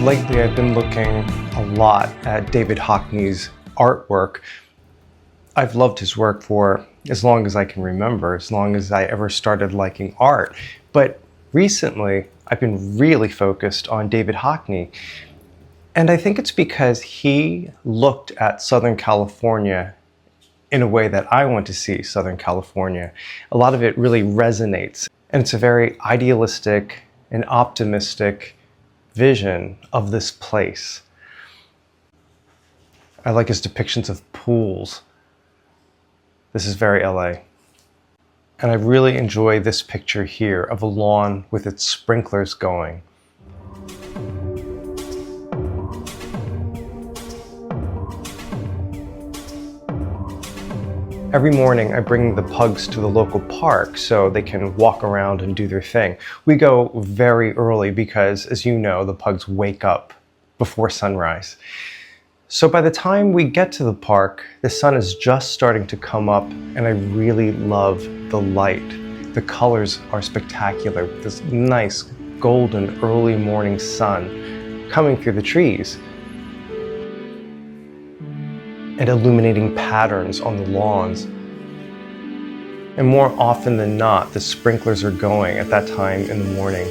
Lately, I've been looking a lot at David Hockney's artwork. I've loved his work for as long as I can remember, as long as I ever started liking art. But recently, I've been really focused on David Hockney. And I think it's because he looked at Southern California in a way that I want to see Southern California. A lot of it really resonates. And it's a very idealistic and optimistic vision of this place. I like his depictions of pools. This is very LA. And I really enjoy this picture here of a lawn with its sprinklers going. Every morning I bring the pugs to the local park so they can walk around and do their thing. We go very early because, as you know, the pugs wake up before sunrise. So by the time we get to the park, the sun is just starting to come up, and I really love the light. The colors are spectacular. This nice golden early morning sun coming through the trees and illuminating patterns on the lawns. And more often than not, the sprinklers are going at that time in the morning.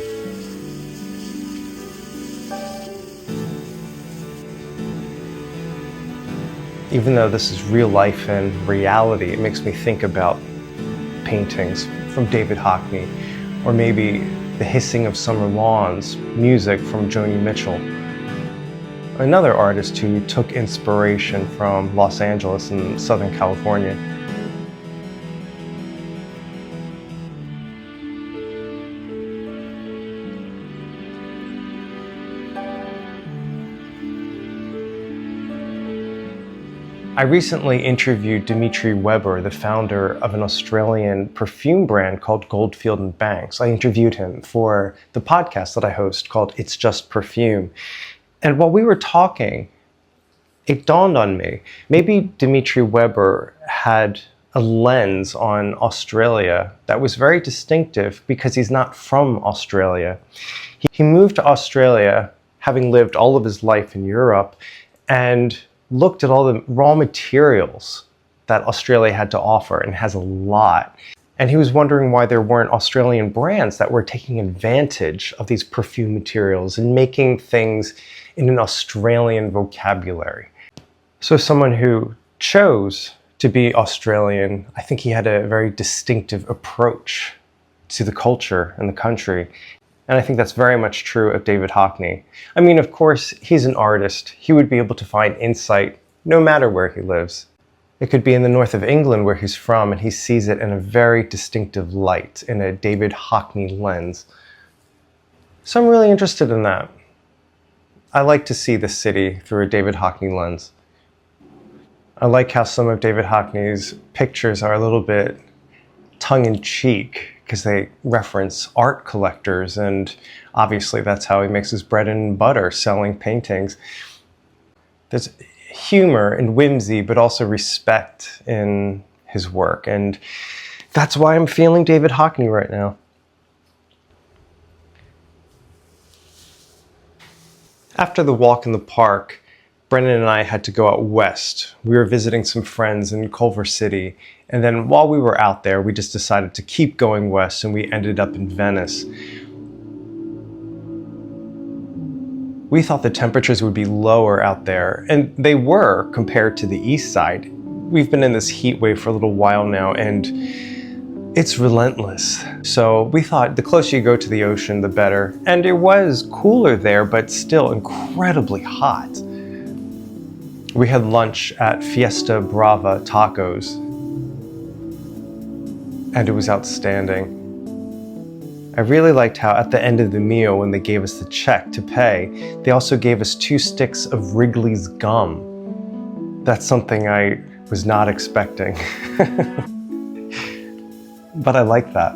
Even though this is real life and reality, it makes me think about paintings from David Hockney, or maybe the hissing of summer lawns, music from Joni Mitchell. Another artist who took inspiration from Los Angeles and Southern California. I recently interviewed Dimitri Weber, the founder of an Australian perfume brand called Goldfield & Banks. I interviewed him for the podcast that I host called It's Just Perfume. And while we were talking, it dawned on me, maybe Dimitri Weber had a lens on Australia that was very distinctive because he's not from Australia. He moved to Australia, having lived all of his life in Europe, and looked at all the raw materials that Australia had to offer, and has a lot. And he was wondering why there weren't Australian brands that were taking advantage of these perfume materials and making things in an Australian vocabulary. So someone who chose to be Australian, I think he had a very distinctive approach to the culture and the country. And I think that's very much true of David Hockney. I mean, of course, he's an artist. He would be able to find insight no matter where he lives. It could be in the north of England where he's from, and he sees it in a very distinctive light, in a David Hockney lens. So I'm really interested in that. I like to see the city through a David Hockney lens. I like how some of David Hockney's pictures are a little bit tongue-in-cheek, because they reference art collectors, and obviously that's how he makes his bread and butter, selling paintings. There's humor and whimsy, but also respect in his work, and that's why I'm feeling David Hockney right now. After the walk in the park, Brendan and I had to go out west. We were visiting some friends in Culver City, and then while we were out there, we just decided to keep going west, and we ended up in Venice. We thought the temperatures would be lower out there, and they were compared to the east side. We've been in this heat wave for a little while now, and it's relentless. So we thought the closer you go to the ocean, the better. And it was cooler there, but still incredibly hot. We had lunch at Fiesta Brava Tacos, and it was outstanding. I really liked how at the end of the meal, when they gave us the check to pay, they also gave us 2 sticks of Wrigley's gum. That's something I was not expecting. But I like that.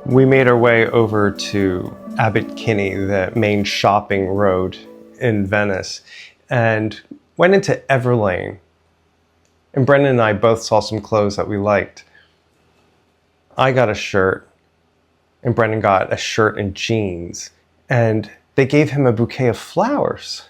We made our way over to Abbot Kinney, the main shopping road in Venice, and went into Everlane. And Brendan and I both saw some clothes that we liked. I got a shirt, and Brendan got a shirt and jeans. And they gave him a bouquet of flowers,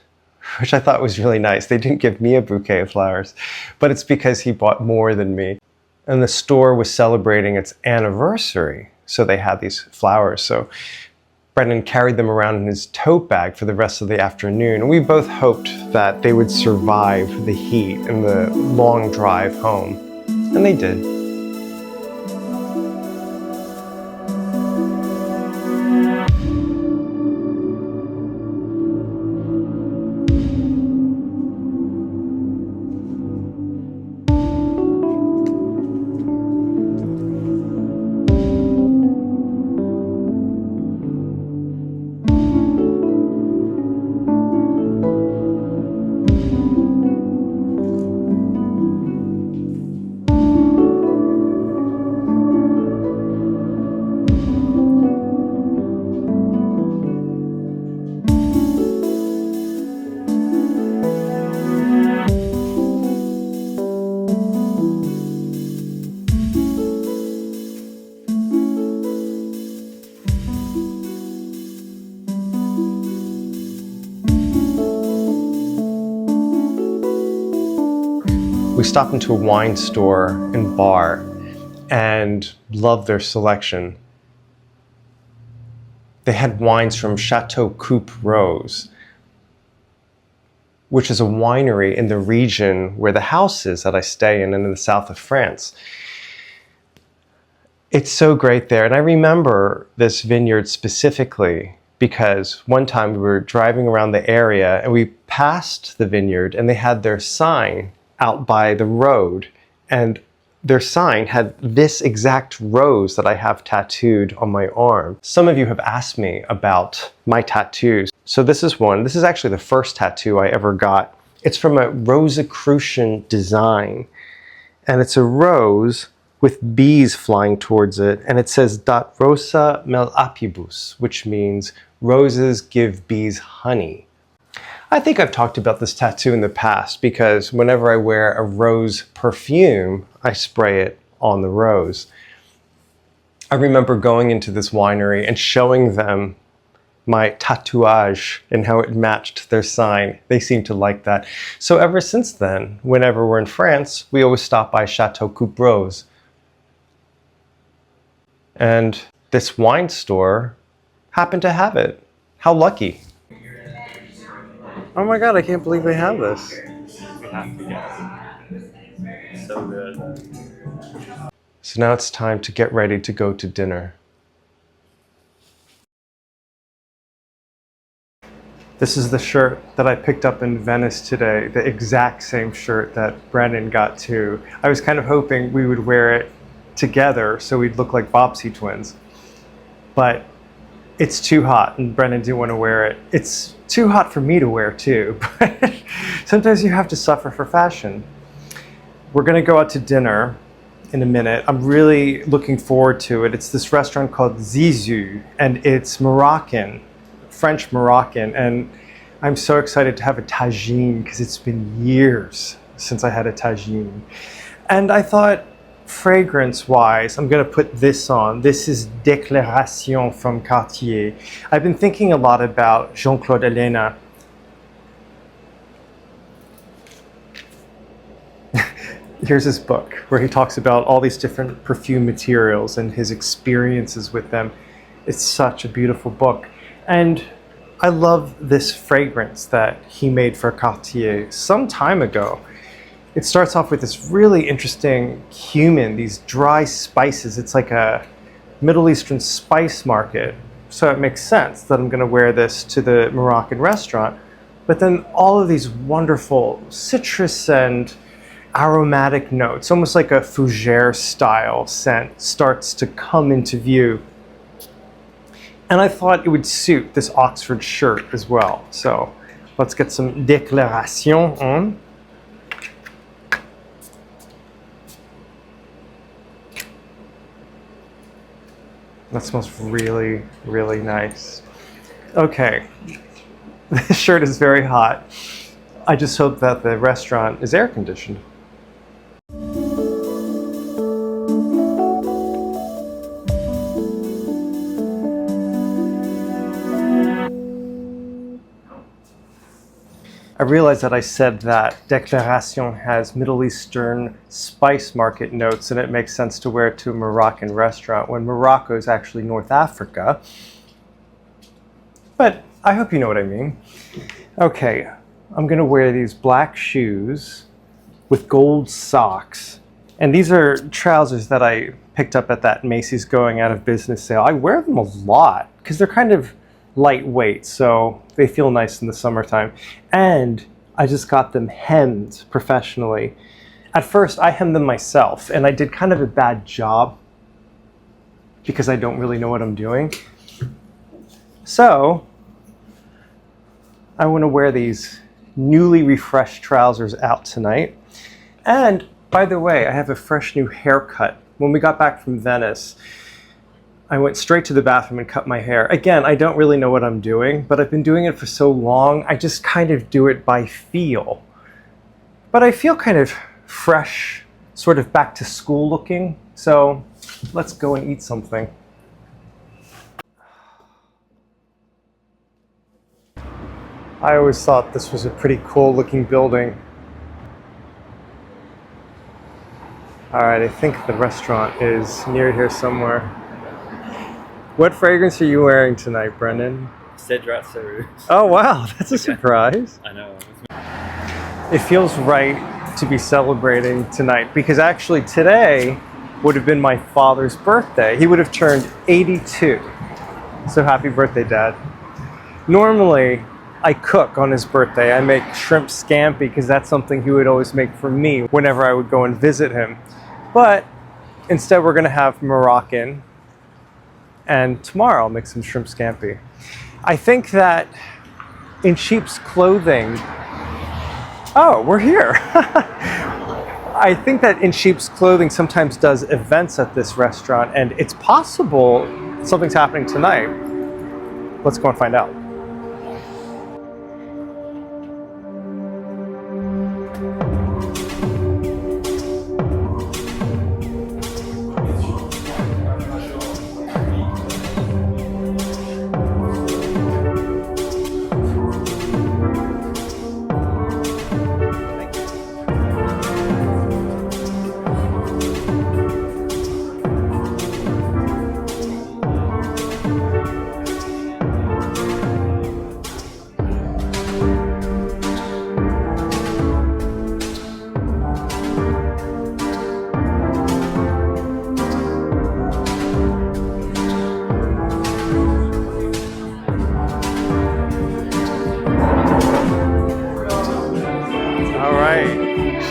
which I thought was really nice. They didn't give me a bouquet of flowers, but it's because he bought more than me. And the store was celebrating its anniversary, so they had these flowers. So Brendan carried them around in his tote bag for the rest of the afternoon, and we both hoped that they would survive the heat and the long drive home. And they did. We stopped into a wine store and bar and loved their selection. They had wines from Château Coupe-Roses, which is a winery in the region where the house is that I stay in the south of France. It's so great there. And I remember this vineyard specifically because one time we were driving around the area and we passed the vineyard and they had their sign out by the road, and their sign had this exact rose that I have tattooed on my arm. Some of you have asked me about my tattoos. So this is one. This is actually the first tattoo I ever got. It's from a Rosicrucian design, and it's a rose with bees flying towards it, and it says Dat rosa mel apibus, which means roses give bees honey. I think I've talked about this tattoo in the past because whenever I wear a rose perfume, I spray it on the rose. I remember going into this winery and showing them my tatouage and how it matched their sign. They seemed to like that. So ever since then, whenever we're in France, we always stop by Château Coupe-Roses. And this wine store happened to have it. How lucky. Oh my God, I can't believe they have this. We have to get so good. So now it's time to get ready to go to dinner. This is the shirt that I picked up in Venice today, the exact same shirt that Brendan got too. I was kind of hoping we would wear it together so we'd look like Bobbsey twins. But it's too hot and Brendan didn't want to wear it. It's too hot for me to wear too, but sometimes you have to suffer for fashion. We're gonna go out to dinner in a minute. I'm really looking forward to it. It's this restaurant called Zizu, and it's Moroccan, French Moroccan, and I'm so excited to have a tagine because it's been years since I had a tagine. And I thought, fragrance-wise, I'm going to put this on. This is Déclaration from Cartier. I've been thinking a lot about Jean-Claude Ellena. Here's his book where he talks about all these different perfume materials and his experiences with them. It's such a beautiful book. And I love this fragrance that he made for Cartier some time ago. It starts off with this really interesting cumin, these dry spices. It's like a Middle Eastern spice market. So it makes sense that I'm going to wear this to the Moroccan restaurant. But then all of these wonderful citrus and aromatic notes, almost like a fougere style scent, starts to come into view. And I thought it would suit this Oxford shirt as well. So let's get some Déclaration on. That smells really, really nice. Okay, this shirt is very hot. I just hope that the restaurant is air conditioned. I realized that I said that Déclaration has Middle Eastern spice market notes, and it makes sense to wear it to a Moroccan restaurant when Morocco is actually North Africa. But I hope you know what I mean. Okay, I'm gonna wear these black shoes with gold socks. And these are trousers that I picked up at that Macy's going out of business sale. I wear them a lot because they're kind of lightweight, so they feel nice in the summertime. And I just got them hemmed professionally. At first, I hemmed them myself, and I did kind of a bad job because I don't really know what I'm doing. So I want to wear these newly refreshed trousers out tonight. And by the way, I have a fresh new haircut. When we got back from Venice, I went straight to the bathroom and cut my hair. Again, I don't really know what I'm doing, but I've been doing it for so long, I just kind of do it by feel. But I feel kind of fresh, sort of back to school looking. So let's go and eat something. I always thought this was a pretty cool looking building. All right, I think the restaurant is near here somewhere. What fragrance are you wearing tonight, Brendan? Cedrat Saru. Oh wow, that's a surprise. I know. It feels right to be celebrating tonight because actually today would have been my father's birthday. He would have turned 82. So happy birthday, Dad. Normally, I cook on his birthday. I make shrimp scampi because that's something he would always make for me whenever I would go and visit him. But instead we're gonna have Moroccan, and tomorrow I'll make some shrimp scampi. I think that in sheep's clothing, oh, we're here. I think that In Sheep's Clothing sometimes does events at this restaurant, and it's possible something's happening tonight. Let's go and find out.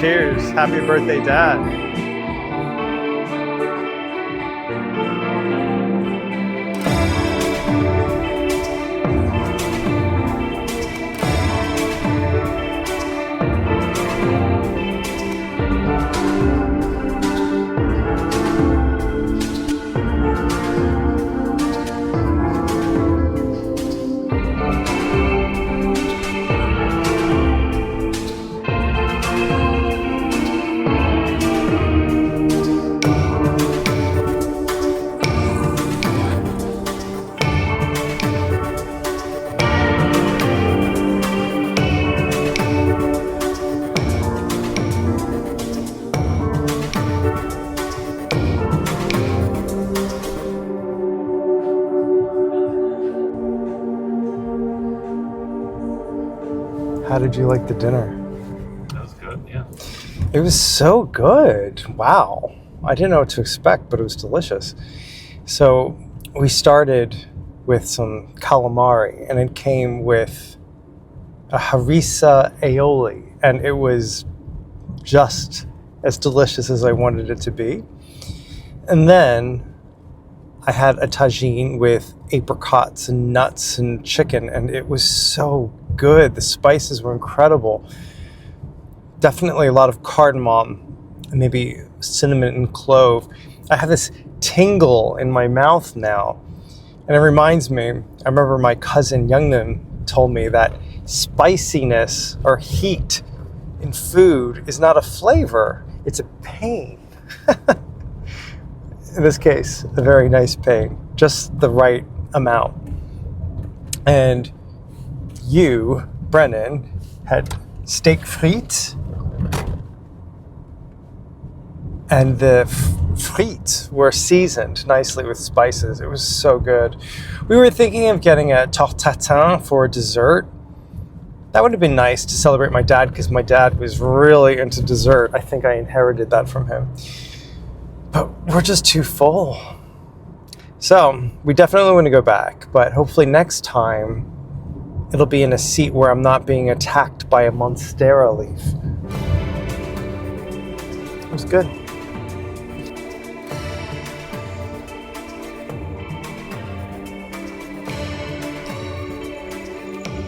Cheers. Happy birthday, Dad. How did you like the dinner? That was good, yeah. It was so good. Wow. I didn't know what to expect, but it was delicious. So we started with some calamari, and it came with a harissa aioli, and it was just as delicious as I wanted it to be. And then I had a tagine with apricots and nuts and chicken, and it was so good. The spices were incredible. Definitely a lot of cardamom and maybe cinnamon and clove. I have this tingle in my mouth now, and it reminds me, I remember my cousin Youngnan told me that spiciness or heat in food is not a flavor, it's a pain. In this case, a very nice pain, just the right amount. And you, Brennan, had steak frites, and the frites were seasoned nicely with spices. It was so good. We were thinking of getting a tarte tatin for dessert. That would have been nice to celebrate my dad, because my dad was really into dessert. I think I inherited that from him. But we're just too full. So we definitely want to go back, but hopefully next time it'll be in a seat where I'm not being attacked by a monstera leaf. It was good.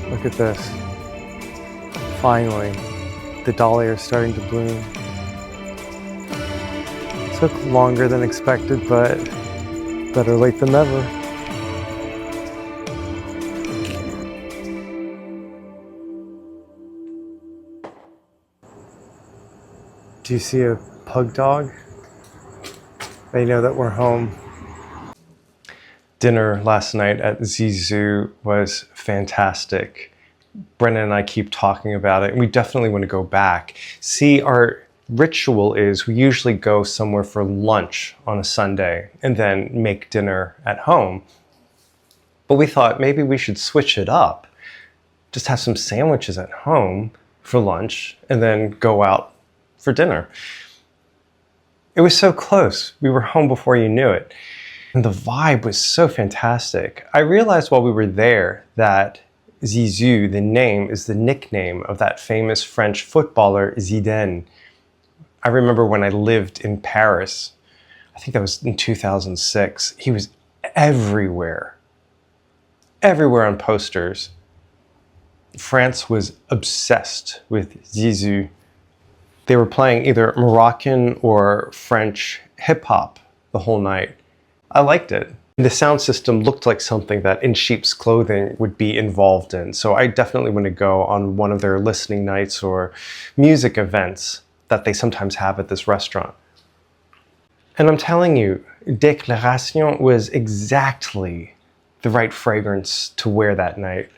Look at this. Finally, the dahlia are starting to bloom. It took longer than expected, but better late than never. Do you see a pug dog? They know that we're home. Dinner last night at Zizu was fantastic. Brennan and I keep talking about it, and we definitely want to go back. See, our ritual is we usually go somewhere for lunch on a Sunday and then make dinner at home. But we thought maybe we should switch it up. Just have some sandwiches at home for lunch and then go out for dinner. It was so close. We were home before you knew it. And the vibe was so fantastic. I realized while we were there that Zizu, the name, is the nickname of that famous French footballer Zidane. I remember when I lived in Paris, I think that was in 2006, he was everywhere. Everywhere on posters. France was obsessed with Zizou. They were playing either Moroccan or French hip-hop the whole night. I liked it. The sound system looked like something that In Sheep's Clothing would be involved in, so I definitely want to go on one of their listening nights or music events that they sometimes have at this restaurant. And I'm telling you, Déclaration was exactly the right fragrance to wear that night.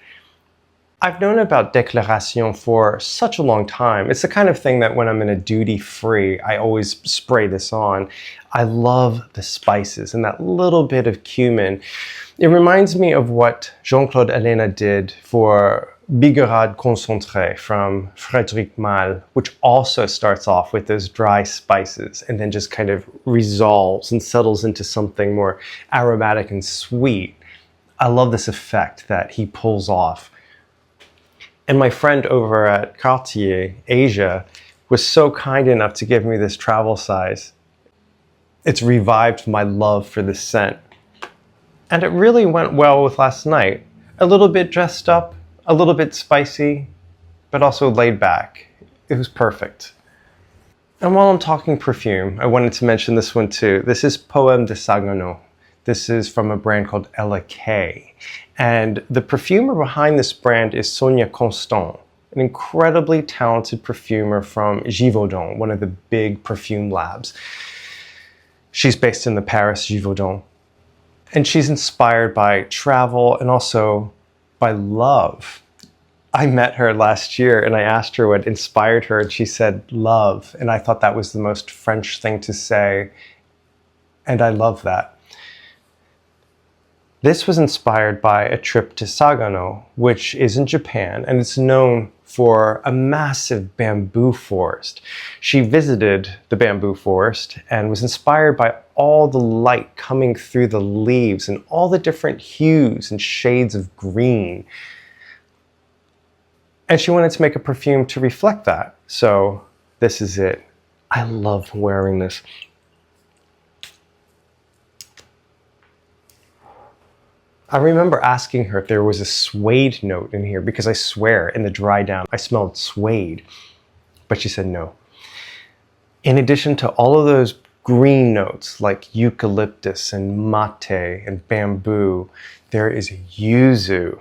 I've known about Déclaration for such a long time. It's the kind of thing that when I'm in a duty-free, I always spray this on. I love the spices and that little bit of cumin. It reminds me of what Jean-Claude Ellena did for Bigarade Concentré from Frédéric Malle, which also starts off with those dry spices and then just kind of resolves and settles into something more aromatic and sweet. I love this effect that he pulls off. And my friend over at Cartier, Asia, was so kind enough to give me this travel size. It's revived my love for this scent. And it really went well with last night. A little bit dressed up, a little bit spicy, but also laid back. It was perfect. And while I'm talking perfume, I wanted to mention this one too. This is Poème de Sagano. This is from a brand called Ella K. And the perfumer behind this brand is Sonia Constant, an incredibly talented perfumer from Givaudan, one of the big perfume labs. She's based in the Paris Givaudan. And she's inspired by travel and also by love. I met her last year and I asked her what inspired her and she said love. And I thought that was the most French thing to say. And I love that. This was inspired by a trip to Sagano, which is in Japan, and it's known for a massive bamboo forest. She visited the bamboo forest and was inspired by all the light coming through the leaves and all the different hues and shades of green. And she wanted to make a perfume to reflect that. So this is it. I love wearing this. I remember asking her if there was a suede note in here because I swear in the dry down I smelled suede, but she said no. In addition to all of those green notes like eucalyptus and mate and bamboo, there is yuzu.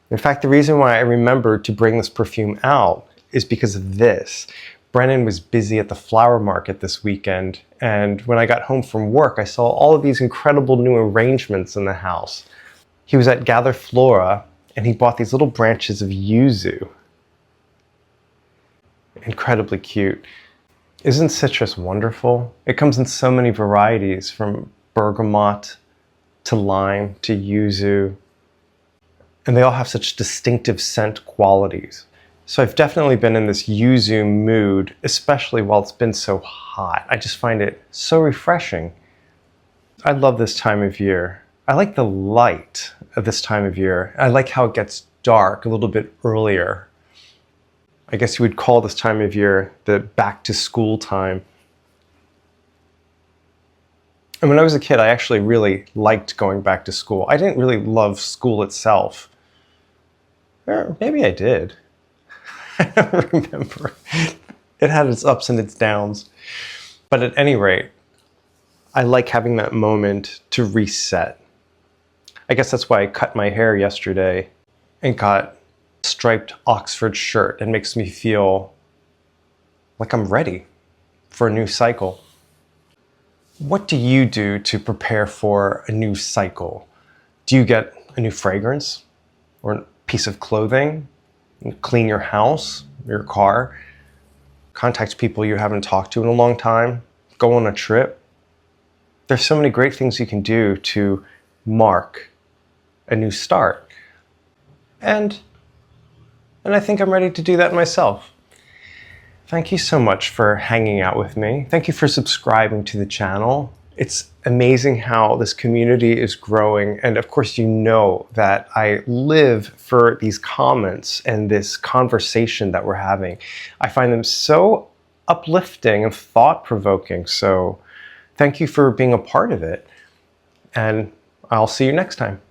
In fact, the reason why I remembered to bring this perfume out is because of this. Brennan was busy at the flower market this weekend, and when I got home from work, I saw all of these incredible new arrangements in the house. He was at Gather Flora, and he bought these little branches of yuzu. incredibly cute. Isn't citrus wonderful? It comes in so many varieties, from bergamot to lime to yuzu, and they all have such distinctive scent qualities. So I've definitely been in this yuzu mood, especially while it's been so hot. I just find it so refreshing. I love this time of year. I like the light of this time of year. I like how it gets dark a little bit earlier. I guess you would call this time of year the back to school time. And when I was a kid, I actually really liked going back to school. I didn't really love school itself. Or maybe I did. I don't remember. It had its ups and its downs. But at any rate, I like having that moment to reset. I guess that's why I cut my hair yesterday and got a striped Oxford shirt. It makes me feel like I'm ready for a new cycle. What do you do to prepare for a new cycle? Do you get a new fragrance or a piece of clothing? Clean your house, your car, contact people you haven't talked to in a long time, go on a trip? There's so many great things you can do to mark a new start. And I think I'm ready to do that myself. Thank you so much for hanging out with me. Thank you for subscribing to the channel. It's amazing how this community is growing. And of course, you know that I live for these comments and this conversation that we're having. I find them so uplifting and thought-provoking. So thank you for being a part of it. And I'll see you next time.